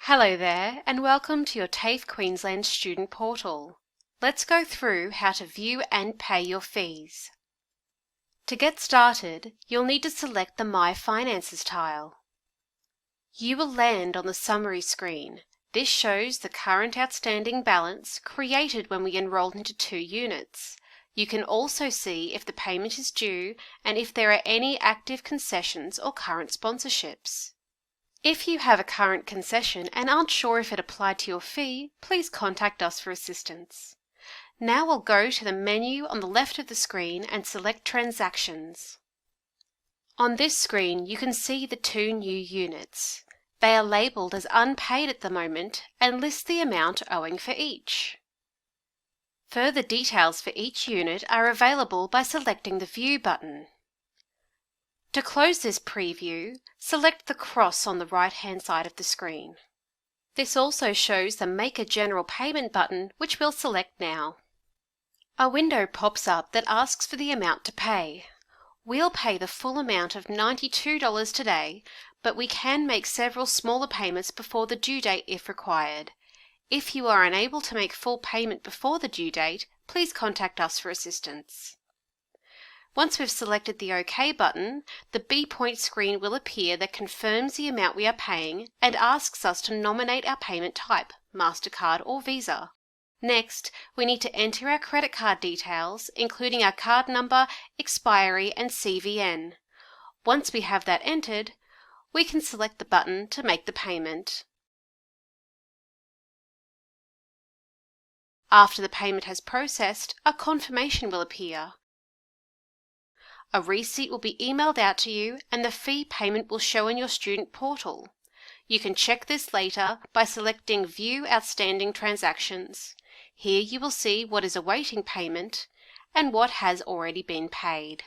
Hello there and welcome to your TAFE Queensland Student Portal. Let's go through how to view and pay your fees. To get started, you'll need to select the My Finances tile. You will land on the summary screen. This shows the current outstanding balance created when we enrolled into 2 units. You can also see if the payment is due and if there are any active concessions or current sponsorships. If you have a current concession and aren't sure if it applied to your fee, please contact us for assistance. Now we'll go to the menu on the left of the screen and select Transactions. On this screen you can see the 2 new units. They are labelled as unpaid at the moment and list the amount owing for each. Further details for each unit are available by selecting the View button. To close this preview, select the cross on the right-hand side of the screen. This also shows the Make a General Payment button, which we'll select now. A window pops up that asks for the amount to pay. We'll pay the full amount of $92 today, but we can make several smaller payments before the due date if required. If you are unable to make full payment before the due date, please contact us for assistance. Once we've selected the OK button, the B-Point screen will appear that confirms the amount we are paying and asks us to nominate our payment type, MasterCard or Visa. Next, we need to enter our credit card details, including our card number, expiry and CVN. Once we have that entered, we can select the button to make the payment. After the payment has processed, a confirmation will appear. A receipt will be emailed out to you and the fee payment will show in your student portal. You can check this later by selecting View Outstanding Transactions. Here you will see what is awaiting payment and what has already been paid.